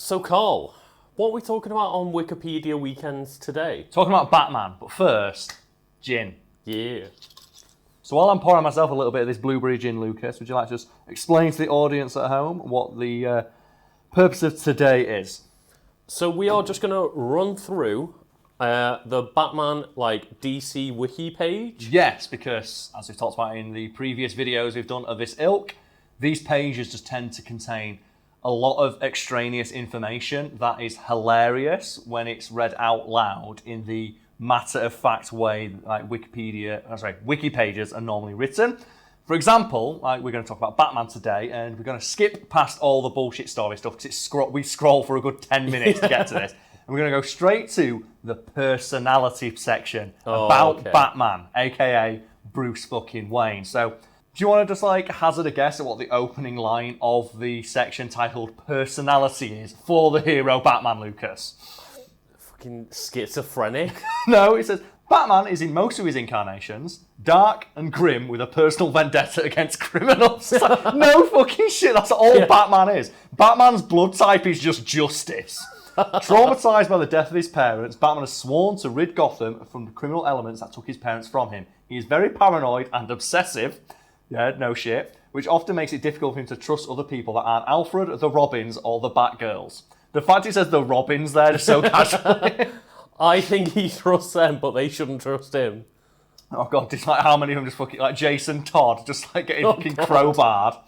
So, Karl, what are we talking about on Wikipedia Weekends today? Talking about Batman, but first, gin. Yeah. So while I'm pouring myself a little bit of this blueberry gin, Lucas, would you like to just explain to the audience at home what the purpose of today is? So we are just going to run through the Batman, DC wiki page. Yes, because as we've talked about in the previous videos we've done of this ilk, these pages just tend to contain a lot of extraneous information that is hilarious when it's read out loud in the matter-of-fact way like wiki pages are normally written. For example, we're going to talk about Batman today, and we're going to skip past all the bullshit story stuff because we scroll for a good 10 minutes to get to this. And we're going to go straight to the personality section about Batman, aka Bruce fucking Wayne. So, do you want to just hazard a guess at what the opening line of the section titled Personality is for the hero Batman, Lucas? Fucking schizophrenic. No, it says, Batman is in most of his incarnations dark and grim with a personal vendetta against criminals. No fucking shit, that's all Batman is. Batman's blood type is just justice. Traumatised by the death of his parents, Batman has sworn to rid Gotham from the criminal elements that took his parents from him. He is very paranoid and obsessive. Yeah, no shit. Which often makes it difficult for him to trust other people that aren't Alfred, the Robins, or the Batgirls. The fact it says the Robins there is so casually. I think he trusts them, but they shouldn't trust him. Oh god, it's how many of them just fucking, Jason Todd, just getting fucking crowbarred.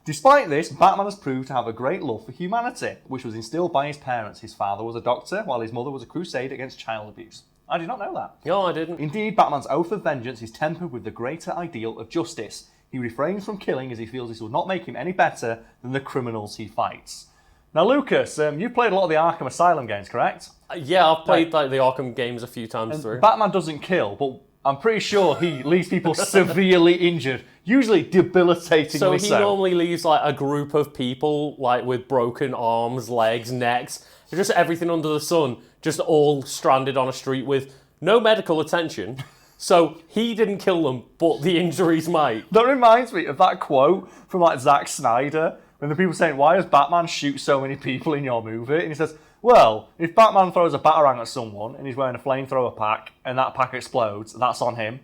Despite this, Batman has proved to have a great love for humanity, which was instilled by his parents. His father was a doctor, while his mother was a crusader against child abuse. I did not know that. No, I didn't. Indeed, Batman's oath of vengeance is tempered with the greater ideal of justice. He refrains from killing as he feels this will not make him any better than the criminals he fights. Now, Lucas, you've played a lot of the Arkham Asylum games, correct? Yeah, I've played the Arkham games a few times through. Batman doesn't kill, but I'm pretty sure he leaves people severely injured, usually debilitatingly so. He normally leaves a group of people with broken arms, legs, necks, just everything under the sun, just all stranded on a street with no medical attention. So he didn't kill them, but the injuries might. That reminds me of that quote from Zack Snyder, when the people saying, why does Batman shoot so many people in your movie? And he says, well, if Batman throws a batarang at someone and he's wearing a flamethrower pack and that pack explodes, that's on him.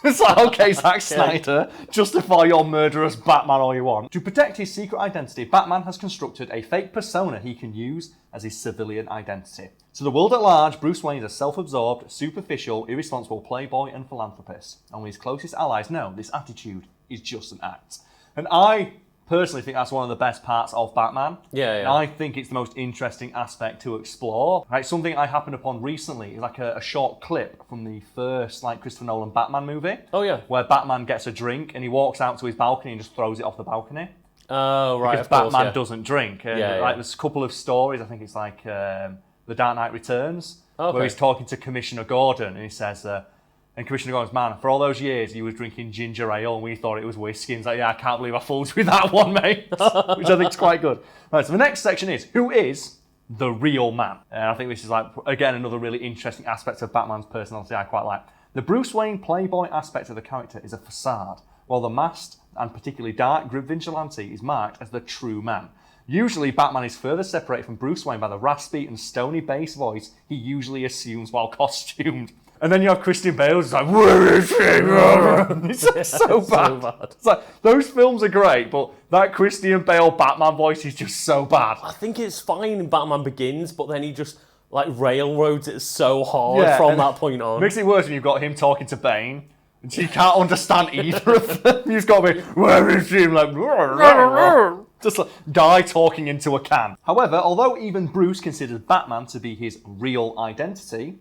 It's okay, Zack Snyder, justify your murderous Batman all you want. To protect his secret identity, Batman has constructed a fake persona he can use as his civilian identity. To the world at large, Bruce Wayne is a self-absorbed, superficial, irresponsible playboy and philanthropist. Only his closest allies know this attitude is just an act. And I personally think that's one of the best parts of Batman. Yeah. And I think it's the most interesting aspect to explore. Something I happened upon recently is a short clip from the first Christopher Nolan Batman movie. Oh yeah. Where Batman gets a drink and he walks out to his balcony and just throws it off the balcony. Oh right. Because Batman doesn't drink. And yeah. There's a couple of stories. I think it's The Dark Knight Returns, where he's talking to Commissioner Gordon and he says. And Commissioner Gordon's, man, for all those years he was drinking ginger ale and we thought it was whiskey. And he's I can't believe I fooled you with that one, mate. Which I think is quite good. Right, so the next section is, who is the real man? And I think this is, again, another really interesting aspect of Batman's personality I quite like. The Bruce Wayne playboy aspect of the character is a facade, while the masked and particularly dark grim vigilante is marked as the true man. Usually, Batman is further separated from Bruce Wayne by the raspy and stony bass voice he usually assumes while costumed. And then you have Christian Bale, who's where is he? It's so bad. It's those films are great, but that Christian Bale Batman voice is just so bad. I think it's fine in Batman Begins, but then he just railroads it so hard from that point on. Makes it worse when you've got him talking to Bane, and you can't understand either of them. You've got to be, where is he? Just guy talking into a can. However, although even Bruce considers Batman to be his real identity,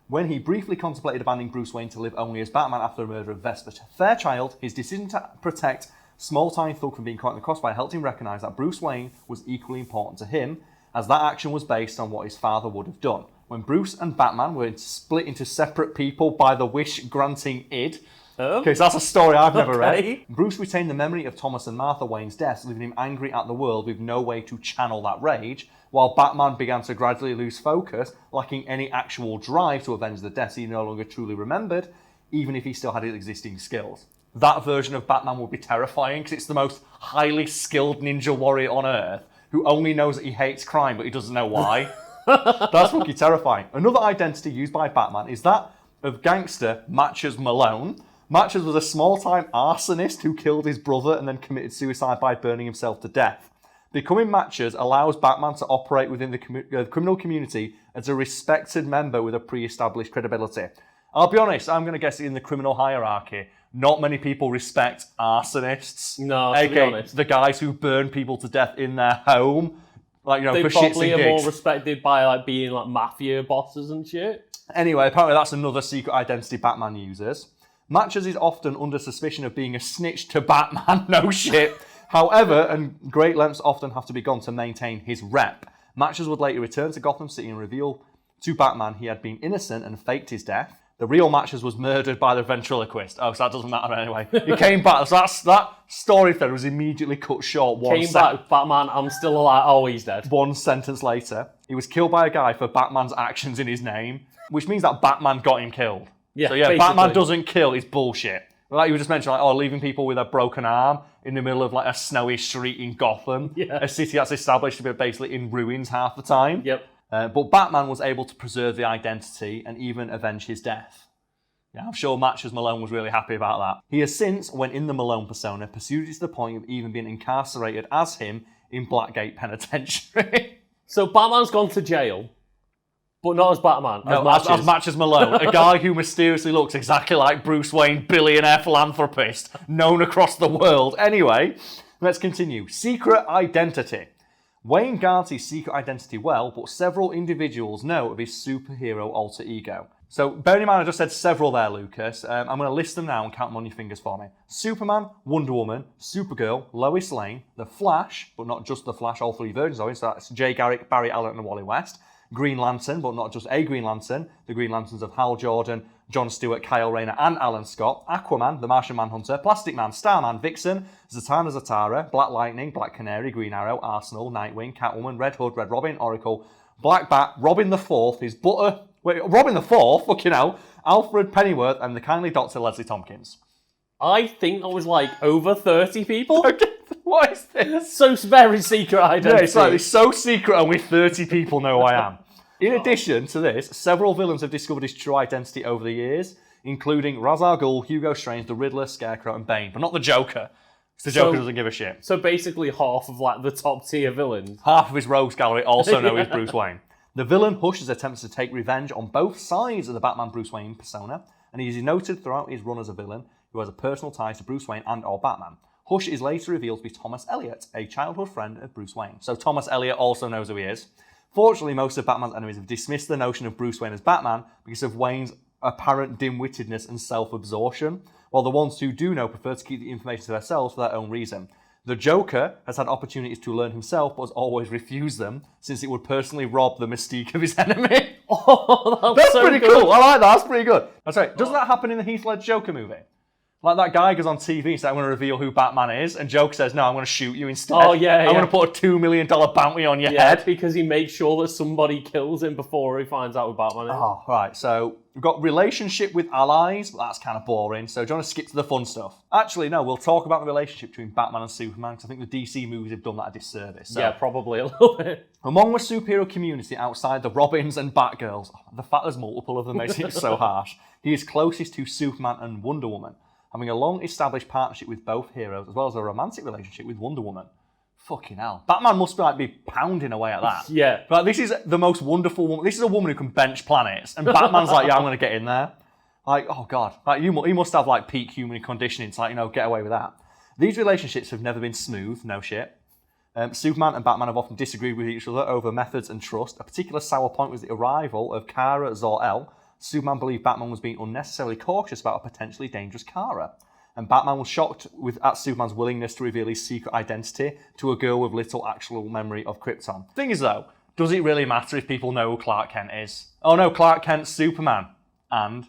when he briefly contemplated abandoning Bruce Wayne to live only as Batman after the murder of Vesper Fairchild, his decision to protect small-time Thug from being caught in the crossfire helped him recognise that Bruce Wayne was equally important to him, as that action was based on what his father would have done. When Bruce and Batman were split into separate people by the wish-granting id, okay, so that's a story I've never read. Bruce retained the memory of Thomas and Martha Wayne's deaths, leaving him angry at the world with no way to channel that rage, while Batman began to gradually lose focus, lacking any actual drive to avenge the deaths he no longer truly remembered, even if he still had his existing skills. That version of Batman would be terrifying, because it's the most highly skilled ninja warrior on Earth, who only knows that he hates crime, but he doesn't know why. That's fucking terrifying. Another identity used by Batman is that of gangster Matches Malone. Matches was a small-time arsonist who killed his brother and then committed suicide by burning himself to death. Becoming Matches allows Batman to operate within the criminal community as a respected member with a pre-established credibility. I'll be honest, I'm going to guess in the criminal hierarchy, not many people respect arsonists. No, to be honest. The guys who burn people to death in their home. Like, you know, they for shits and probably gigs. are more respected by like being like mafia bosses and shit. Anyway, apparently that's another secret identity Batman uses. Matches is often under suspicion of being a snitch to Batman. No shit. However, and great lengths often have to be gone to maintain his rep. Matches would later return to Gotham City and reveal to Batman he had been innocent and faked his death. The real Matches was murdered by the ventriloquist. Oh, so that doesn't matter anyway. He came back. So that story thread was immediately cut short. Back, Batman, I'm still alive. Oh, he's dead. One sentence later, he was killed by a guy for Batman's actions in his name, which means that Batman got him killed. Yeah, so yeah, basically. Batman doesn't kill, it's bullshit. Like you just mentioned, like, leaving people with a broken arm in the middle of like a snowy street in Gotham, a city that's established to be basically in ruins half the time. Yep. But Batman was able to preserve the identity and even avenge his death. Yeah, I'm sure Matches Malone was really happy about that. He has since, when in the Malone persona, pursued it to the point of even being incarcerated as him in Blackgate Penitentiary. So Batman's gone to jail, but not as Batman. As Matches Malone, a guy who mysteriously looks exactly like Bruce Wayne, billionaire philanthropist, known across the world. Anyway, let's continue. Secret identity. Wayne guards his secret identity well, but several individuals know of his superhero alter ego. So, bearing in mind I just said several there, Lucas, I'm going to list them now and count them on your fingers for me. Superman, Wonder Woman, Supergirl, Lois Lane, The Flash, but not just The Flash, all three versions of it, so that's Jay Garrick, Barry Allen and Wally West. Green Lantern, but not just a Green Lantern, the Green Lanterns of Hal Jordan, Jon Stewart, Kyle Rayner and Alan Scott, Aquaman, the Martian Manhunter, Plastic Man, Starman, Vixen, Zatanna Zatara, Black Lightning, Black Canary, Green Arrow, Arsenal, Nightwing, Catwoman, Red Hood, Red Robin, Oracle, Black Bat, Robin the Fourth, Robin the Fourth, fucking hell, Alfred Pennyworth and the kindly Dr. Leslie Tompkins. I think I was like over 30 people. Okay, what is this? So very secret identity. Yeah, it's like, it's so secret only 30 people know who I am. In addition to this, several villains have discovered his true identity over the years, including Ra's al Ghul, Hugo Strange, the Riddler, Scarecrow, and Bane, but not the Joker. The Joker doesn't give a shit. So basically half of like the top tier villains. Half of his rogues gallery also know he's Bruce Wayne. The villain Hush has attempted to take revenge on both sides of the Batman Bruce Wayne persona, and he is noted throughout his run as a villain who has a personal tie to Bruce Wayne and or Batman. Hush is later revealed to be Thomas Elliot, a childhood friend of Bruce Wayne. So Thomas Elliot also knows who he is. Fortunately, most of Batman's enemies have dismissed the notion of Bruce Wayne as Batman because of Wayne's apparent dim-wittedness and self-absorption, while the ones who do know prefer to keep the information to themselves for their own reason. The Joker has had opportunities to learn himself, but has always refused them, since it would personally rob the mystique of his enemy. Oh, that's so pretty good. cool. I like that. That's pretty good. That's right. Doesn't that happen in the Heath Ledger Joker movie? Like that guy goes on TV and says, I'm going to reveal who Batman is, and Joker says, no, I'm going to shoot you instead. Oh, yeah, I'm going to put a $2 million bounty on your head. Because he makes sure that somebody kills him before he finds out who Batman is. Oh, right. So we've got relationship with allies, but that's kind of boring. So do you want to skip to the fun stuff? Actually, no, we'll talk about the relationship between Batman and Superman, because I think the DC movies have done that a disservice. So, yeah, probably a little bit. among the superhero community outside the Robins and Batgirls, the fact there's multiple of them makes it so harsh, he is closest to Superman and Wonder Woman, having a long-established partnership with both heroes, as well as a romantic relationship with Wonder Woman. Fucking hell. Batman must be pounding away at that. Yeah. But this is the most wonderful woman. This is a woman who can bench planets, and Batman's like, yeah, I'm going to get in there. Like, oh, God. Like, he must have, like, peak human conditioning to, like, get away with that. These relationships have never been smooth, no shit. Superman and Batman have often disagreed with each other over methods and trust. A particular sour point was the arrival of Kara Zor-El. Superman believed Batman was being unnecessarily cautious about a potentially dangerous Kara. And Batman was shocked at Superman's willingness to reveal his secret identity to a girl with little actual memory of Krypton. Thing is, though, does it really matter if people know who Clark Kent is? Oh, no, Clark Kent's Superman. And?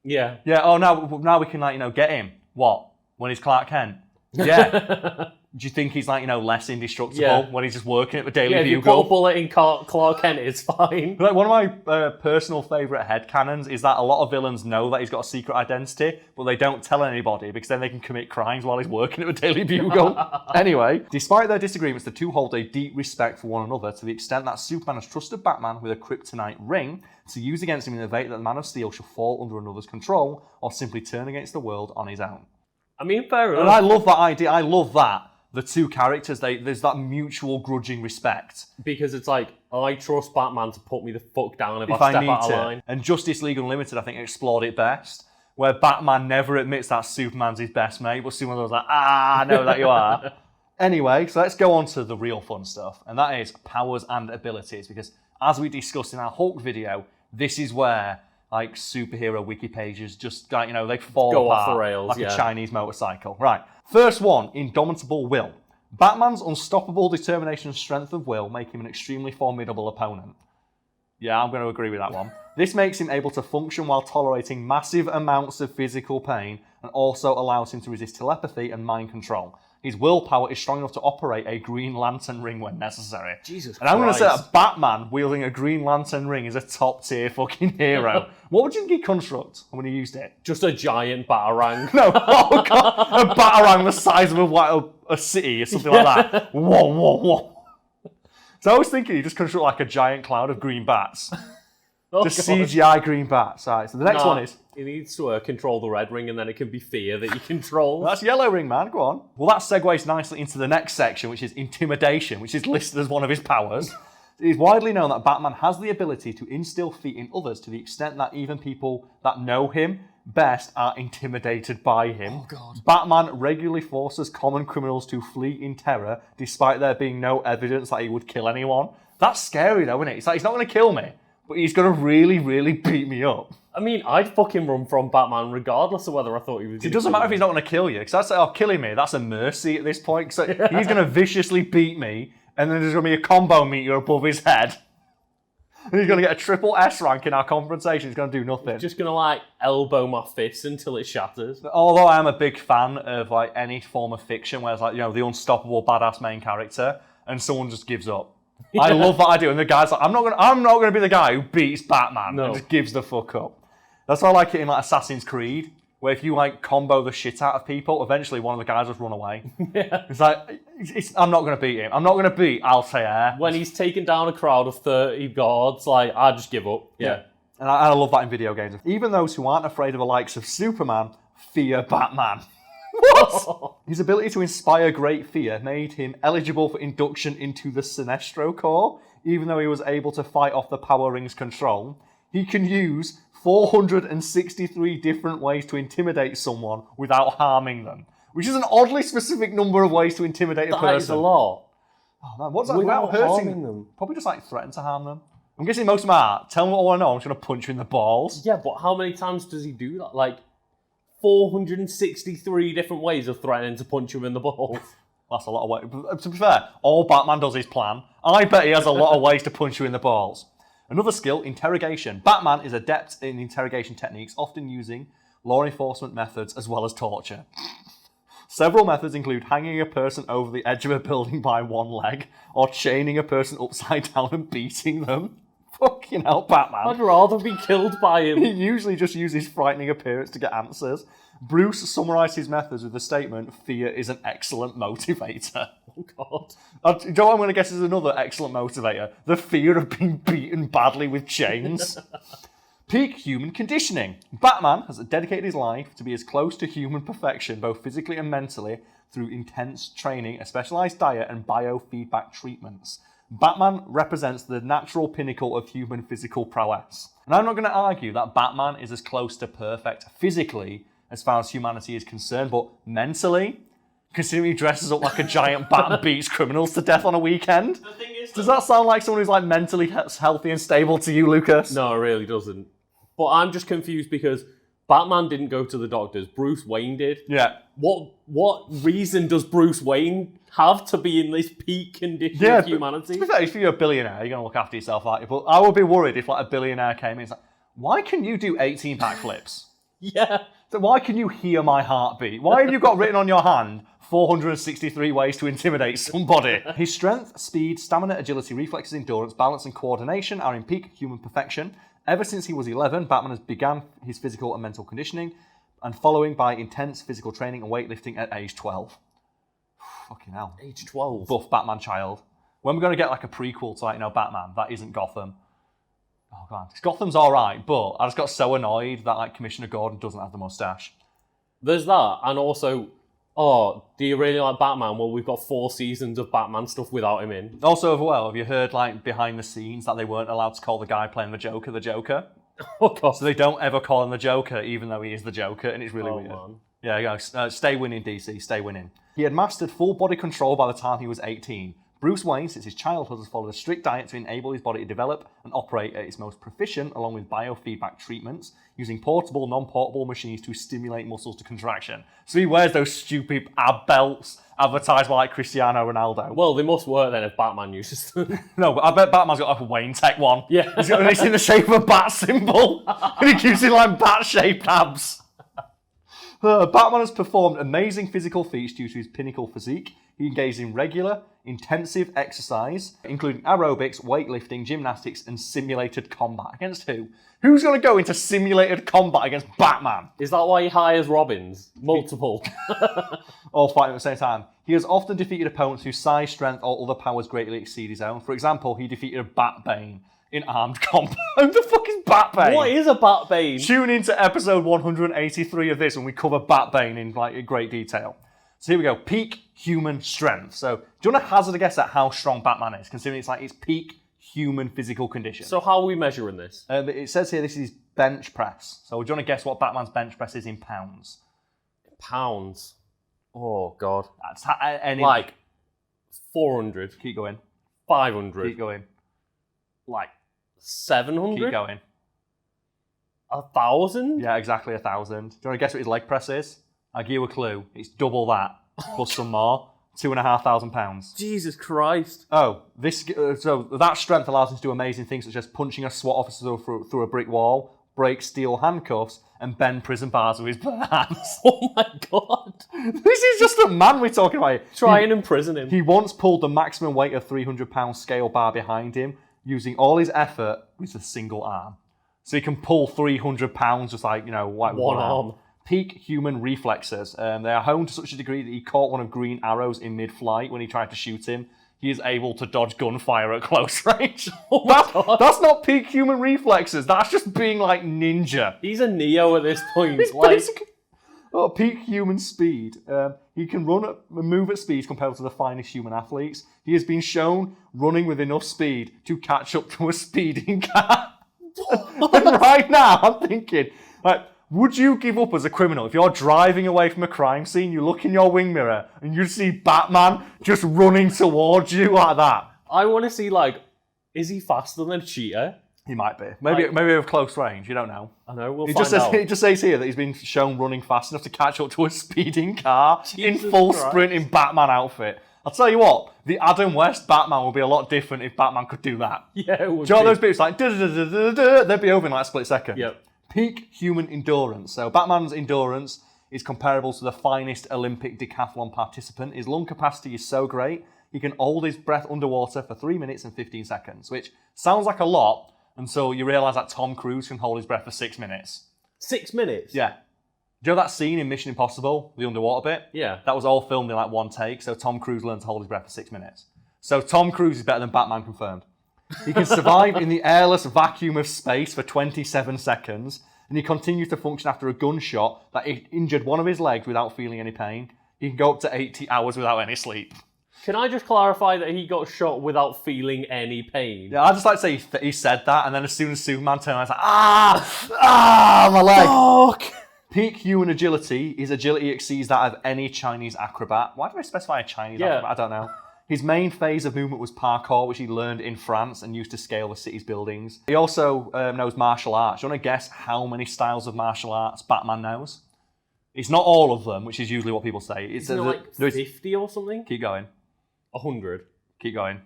Yeah. Yeah, oh, now we can, get him. What? When he's Clark Kent? Yeah. Do you think he's like, less indestructible Yeah. when he's just working at the Daily Yeah, if you Bugle? put a bullet in Clark Kent, it's fine. Like, one of my personal favourite headcanons is that a lot of villains know that he's got a secret identity, but they don't tell anybody because then they can commit crimes while he's working at the Daily Bugle. Anyway, despite their disagreements, the two hold a deep respect for one another to the extent that Superman has trusted Batman with a kryptonite ring to use against him in the event that the Man of Steel shall fall under another's control or simply turn against the world on his own. I mean, fair enough. And I love that idea. I love that. The two characters, there's that mutual grudging respect. Because it's like, I trust Batman to put me the fuck down if I step need out of to. line. And Justice League Unlimited, I think, explored it best. Where Batman never admits that Superman's his best mate, but Superman's like, I know that you are. Anyway, so let's go on to the real fun stuff. And that is powers and abilities. Because as we discussed in our Hulk video, this is where like superhero wiki pages just like, they fall Go apart off the rails, like yeah. a Chinese motorcycle. Right. First one, indomitable will. Batman's unstoppable determination and strength of will make him an extremely formidable opponent. Yeah, I'm going to agree with that one. This makes him able to function while tolerating massive amounts of physical pain and also allows him to resist telepathy and mind control. His willpower is strong enough to operate a Green Lantern ring when necessary. Jesus And I'm going to say Christ. that Batman wielding a Green Lantern ring is a top tier fucking hero. What would you construct when he used it? Just a giant batarang. No, oh god, a batarang the size of a city or something like that. Whoa, whoa, whoa. So I was thinking you just construct like a giant cloud of green bats. Just God. CGI green bats. All right, so the next one is... He needs to control the red ring, and then it can be fear that he controls. That's yellow ring, man. Go on. Well, that segues nicely into the next section, which is intimidation, which is listed as one of his powers. It is widely known that Batman has the ability to instill fear in others to the extent that even people that know him best are intimidated by him. Oh, God. Batman regularly forces common criminals to flee in terror, despite there being no evidence that he would kill anyone. That's scary, though, isn't it? It's like, he's not going to kill me, but he's going to really, really beat me up. I mean, I'd fucking run from Batman regardless of whether I thought he was. It doesn't matter if he's not going to kill you, because killing me, that's a mercy at this point. So he's going to viciously beat me, and then there's going to be a combo meter above his head. And he's going to get a triple S rank in our confrontation. He's going to do nothing. Just going to, elbow my fist until it shatters. Although I am a big fan of, any form of fiction where it's, the unstoppable badass main character, and someone just gives up. Yeah. I love that idea. And the guy's like, I'm not going to be the guy who beats Batman and just gives the fuck up. That's why I like it in Assassin's Creed, where if you combo the shit out of people, eventually one of the guys just run away. Yeah. It's like, I'm not going to beat him. I'm not going to beat Altair. When he's taken down a crowd of 30 guards, I just give up. Yeah. And I love that in video games. Even those who aren't afraid of the likes of Superman fear Batman. What? His ability to inspire great fear made him eligible for induction into the Sinestro Corps, even though he was able to fight off the Power Ring's control. He can use 463 different ways to intimidate someone without harming them, which is an oddly specific number of ways to intimidate a person. That is a lot. Oh man, what's that Without hurting harming them? Probably just threaten to harm them. I'm guessing most of them are. Tell me what I want to know. I'm just going to punch you in the balls. Yeah, but how many times does he do that? 463 different ways of threatening to punch him in the balls. That's a lot of ways. To be fair, all Batman does is plan. I bet he has a lot of ways to punch you in the balls. Another skill, interrogation. Batman is adept in interrogation techniques, often using law enforcement methods as well as torture. Several methods include hanging a person over the edge of a building by one leg, or chaining a person upside down and beating them. Fucking hell, Batman. I'd rather be killed by him. He usually just uses frightening appearance to get answers. Bruce summarised his methods with the statement, "Fear is an excellent motivator." Oh, God. Do you know what I'm going to guess is another excellent motivator? The fear of being beaten badly with chains. Peak human conditioning. Batman has dedicated his life to be as close to human perfection, both physically and mentally, through intense training, a specialised diet, and biofeedback treatments. Batman represents the natural pinnacle of human physical prowess. And I'm not going to argue that Batman is as close to perfect physically as far as humanity is concerned, but mentally, considering he dresses up like a giant bat and beats criminals to death on a weekend, The thing is, does that sound like someone who's mentally healthy and stable to you, Lucas? No, it really doesn't. But I'm just confused because Batman didn't go to the doctors. Bruce Wayne did. Yeah. What reason does Bruce Wayne have to be in this peak condition of humanity? To be fair, if you're a billionaire, you're going to look after yourself, aren't you? But I would be worried if a billionaire came in and was like, why can you do 18 backflips? Yeah. So why can you hear my heartbeat? Why have you got written on your hand 463 ways to intimidate somebody? His strength, speed, stamina, agility, reflexes, endurance, balance, and coordination are in peak human perfection. Ever since he was 11, Batman has begun his physical and mental conditioning, and following by intense physical training and weightlifting at age 12. Fucking hell. Age 12. Buff Batman child. When we're going to get like a prequel to Batman, that isn't Gotham. Oh, God. Gotham's alright, but I just got so annoyed that Commissioner Gordon doesn't have the mustache. There's that, and also, do you really like Batman? Well, we've got 4 seasons of Batman stuff without him in. Also, as well, have you heard behind the scenes that they weren't allowed to call the guy playing the Joker? Oh, God. So they don't ever call him the Joker, even though he is the Joker, and it's really weird. Man. Yeah, stay winning, DC, stay winning. He had mastered full body control by the time he was 18. Bruce Wayne, since his childhood, has followed a strict diet to enable his body to develop and operate at its most proficient, along with biofeedback treatments, using portable, non-portable machines to stimulate muscles to contraction. So he wears those stupid ab belts advertised by Cristiano Ronaldo. Well, they must work then if Batman uses them. No, but I bet Batman's got a Wayne Tech one. Yeah. It's in the shape of a bat symbol. And he keeps it like bat-shaped abs. Batman has performed amazing physical feats due to his pinnacle physique. He engaged in regular, intensive exercise, including aerobics, weightlifting, gymnastics, and simulated combat. Against who? Who's going to go into simulated combat against Batman? Is that why he hires Robins? Multiple. All fighting at the same time. He has often defeated opponents whose size, strength, or other powers greatly exceed his own. For example, he defeated a Batbane in armed combat. Who the fuck is Batbane? What is a Batbane? Tune into episode 183 of this when we cover Batbane in great detail. So here we go. Peak human strength. So do you want to hazard a guess at how strong Batman is, considering it's its peak human physical condition? So how are we measuring this? It says here this is bench press. So do you want to guess what Batman's bench press is in pounds? Pounds. Oh, God. That's like 400. Keep going. 500. Keep going. Like 700? Keep going. 1,000? Yeah, exactly 1,000. Do you want to guess what his leg press is? I'll give you a clue. It's double that, plus some more. £2,500. Jesus Christ. Oh, so that strength allows him to do amazing things such as punching a SWAT officer through a brick wall, break steel handcuffs, and bend prison bars with his bare hands. Oh my God. This is just a man we're talking about. Try and imprison him. He once pulled the maximum weight of £300 scale bar behind him, using all his effort with a single arm. So he can pull £300 just like one arm. Peak human reflexes. They are honed to such a degree that he caught one of Green Arrow's in mid-flight when he tried to shoot him. He is able to dodge gunfire at close range. Oh my God. That's not peak human reflexes. That's just being like ninja. He's a Neo at this point. He's basically peak human speed. He can move at speeds compared to the finest human athletes. He has been shown running with enough speed to catch up to a speeding car. And right now, I'm thinking, would you give up as a criminal if you're driving away from a crime scene, you look in your wing mirror, and you see Batman just running towards you like that? I want to see, is he faster than a cheetah? He might be. Maybe with close range, you don't know. I know, we'll find out. It just says here that he's been shown running fast enough to catch up to a speeding car in full sprint in Batman outfit. I'll tell you what, the Adam West Batman would be a lot different if Batman could do that. Yeah, it would. Do you know those bits they'd be over in a split second? Yep. Peak human endurance. So Batman's endurance is comparable to the finest Olympic decathlon participant. His lung capacity is so great, he can hold his breath underwater for 3 minutes and 15 seconds, which sounds like a lot until you realise that Tom Cruise can hold his breath for 6 minutes. 6 minutes? Yeah. Do you know that scene in Mission Impossible, the underwater bit? Yeah. That was all filmed in one take, so Tom Cruise learned to hold his breath for 6 minutes. So Tom Cruise is better than Batman confirmed. He can survive in the airless vacuum of space for 27 seconds, and he continues to function after a gunshot that injured one of his legs without feeling any pain. He can go up to 80 hours without any sleep. Can I just clarify that he got shot without feeling any pain? Yeah, I'd just like to say he said that, and then as soon as Superman turned around, he's like, my leg. Fuck! Peak human agility. His agility exceeds that of any Chinese acrobat. Why do I specify a Chinese acrobat? I don't know. His main phase of movement was parkour, which he learned in France and used to scale the city's buildings. He also knows martial arts. Do you want to guess how many styles of martial arts Batman knows? It's not all of them, which is usually what people say. Isn't it 50 or something? Keep going. 100. Keep going.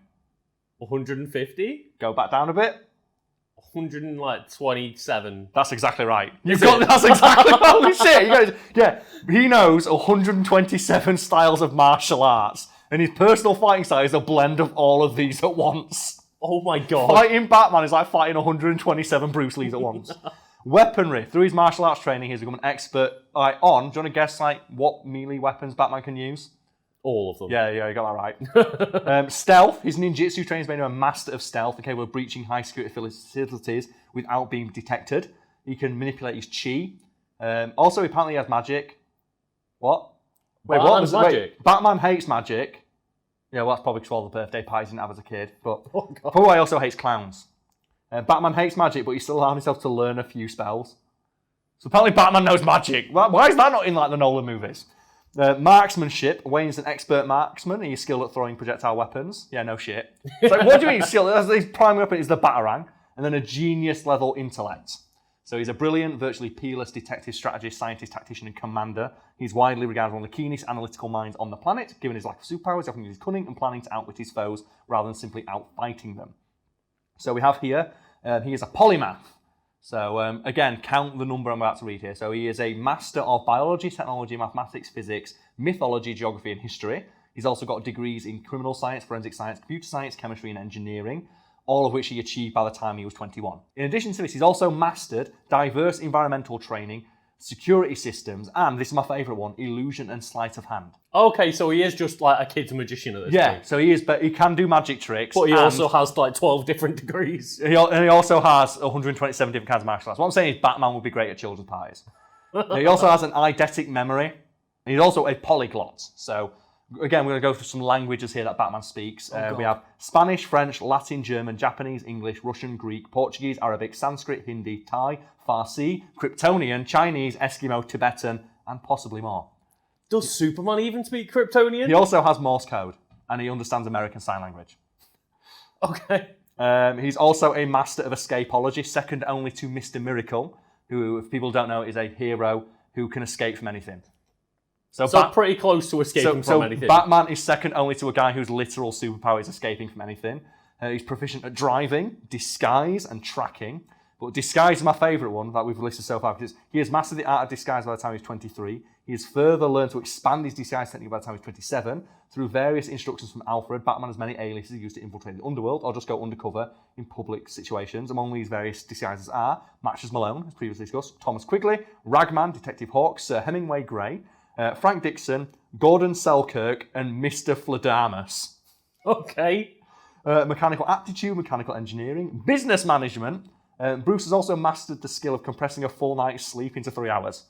150? Go back down a bit. 127. That's exactly right. That's exactly holy shit. He knows 127 styles of martial arts, and his personal fighting style is a blend of all of these at once. Oh my god. Fighting Batman is like fighting 127 Bruce Lees at once. Weaponry. Through his martial arts training, he's become an expert on. Do you want to guess what melee weapons Batman can use? All of them. Yeah, you got that right. Stealth. His ninjutsu training has made him a master of stealth and capable of breaching high security facilities without being detected. He can manipulate his chi. Also, apparently he has magic. What? Wait, what was magic? Wait, Batman hates magic. Yeah, well, that's probably because all the birthday parties he didn't have as a kid. But probably he also hates clowns. Batman hates magic, but he's still allowed himself to learn a few spells. So apparently Batman knows magic. Why is that not in the Nolan movies? Marksmanship. Wayne's an expert marksman. He's skilled at throwing projectile weapons. Yeah, no shit. It's like, what do you mean skilled? His primary weapon is the Batarang, and then a genius level intellect. So he's a brilliant, virtually peerless detective, strategist, scientist, tactician, and commander. He's widely regarded as one of the keenest analytical minds on the planet. Given his lack of superpowers, he often uses cunning and planning to outwit his foes rather than simply outfighting them. So we have here, he is a polymath. So again, count the number I'm about to read here. So he is a master of biology, technology, mathematics, physics, mythology, geography, and history. He's also got degrees in criminal science, forensic science, computer science, chemistry, and engineering, all of which he achieved by the time he was 21. In addition to this, he's also mastered diverse environmental training, security systems, and this is my favourite one, illusion and sleight of hand. Okay, so he is just like a kid's magician at this point. So he is, but he can do magic tricks. But he also has 12 different degrees. And he also has 127 different kinds of martial arts. What I'm saying is Batman would be great at children's parties. He also has an eidetic memory. And he's also a polyglot. So again, we're going to go through some languages here that Batman speaks. We have Spanish, French, Latin, German, Japanese, English, Russian, Greek, Portuguese, Arabic, Sanskrit, Hindi, Thai, Farsi, Kryptonian, Chinese, Eskimo, Tibetan, and possibly more. Does Superman even speak Kryptonian? He also has Morse code, and he understands American Sign Language. Okay. He's also a master of escapology, second only to Mr. Miracle, who, if people don't know, is a hero who can escape from anything. So pretty close to escaping from anything. Batman is second only to a guy whose literal superpower is escaping from anything. He's proficient at driving, disguise, and tracking. But disguise is my favourite one that we've listed so far, because he has mastered the art of disguise by the time he's 23. He has further learned to expand his disguise technique by the time he's 27. Through various instructions from Alfred, Batman has many aliases he used to infiltrate the underworld or just go undercover in public situations. Among these various disguises are Matches Malone, as previously discussed, Thomas Quigley, Ragman, Detective Hawk, Sir Hemingway Grey, Frank Dixon, Gordon Selkirk, and Mr. Fladamus. Okay. Mechanical aptitude, mechanical engineering, business management. Bruce has also mastered the skill of compressing a full night's sleep into 3 hours.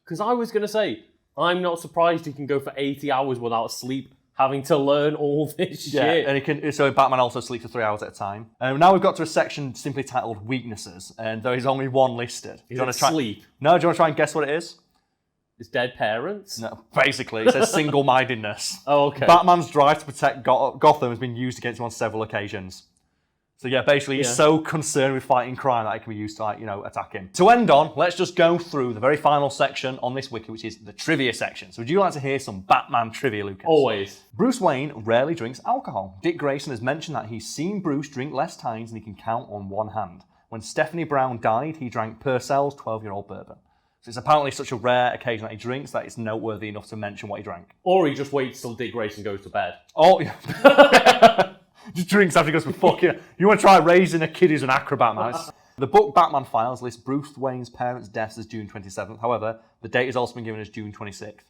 Because I was going to say, I'm not surprised he can go for 80 hours without sleep, having to learn all this shit. Yeah, and he can. So Batman also sleeps for 3 hours at a time. Now we've got to a section simply titled Weaknesses, and there is only one listed. Sleep? No, do you want to try and guess what it is? His dead parents? No, basically, it says single-mindedness. Oh, okay. Batman's drive to protect Gotham has been used against him on several occasions. So yeah, basically he's so concerned with fighting crime that it can be used to, attack him. To end on, let's just go through the very final section on this wiki, which is the trivia section. So would you like to hear some Batman trivia, Lucas? Always. Bruce Wayne rarely drinks alcohol. Dick Grayson has mentioned that he's seen Bruce drink less times than he can count on one hand. When Stephanie Brown died, he drank Purcell's 12-year-old bourbon. So it's apparently such a rare occasion that he drinks that it's noteworthy enough to mention what he drank. Or he just waits till Dick Grayson goes to bed. Oh, yeah. Just drinks after he goes to fucking... You want to try raising a kid who's an acrobat, man. The book Batman Files lists Bruce Wayne's parents' deaths as June 27th. However, the date has also been given as June 26th.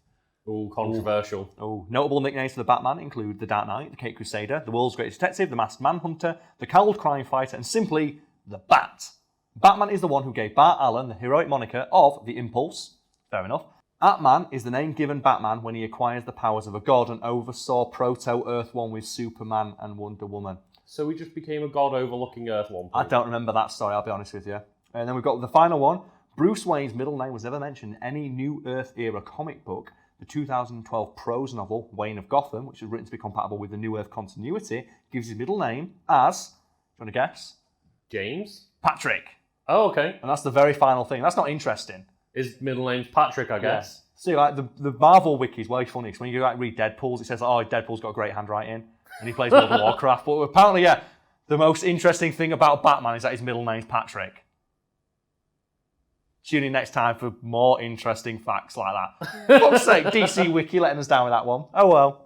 Ooh, controversial. Oh, notable nicknames for the Batman include the Dark Knight, the Caped Crusader, the World's Greatest Detective, the Masked Manhunter, the Cowled Crime Fighter, and simply the Bat. Batman is the one who gave Bart Allen the heroic moniker of the Impulse. Fair enough. Atman is the name given Batman when he acquires the powers of a god and oversaw Proto-Earth 1 with Superman and Wonder Woman. So he just became a god overlooking Earth 1. I don't remember that story, I'll be honest with you. And then we've got the final one. Bruce Wayne's middle name was never mentioned in any New Earth era comic book. The 2012 prose novel, Wayne of Gotham, which was written to be compatible with the New Earth continuity, gives his middle name as, do you want to guess? James? Patrick. Oh, okay. And that's the very final thing. That's not interesting. His middle name's Patrick, I guess. Yeah. See, like the Marvel wiki is very funny. Because when you read Deadpool's, it says, "Oh, Deadpool's got great handwriting," and he plays World of Warcraft. But apparently, The most interesting thing about Batman is that his middle name's Patrick. Tune in next time for more interesting facts like that. For fuck's sake, DC Wiki letting us down with that one. Oh well.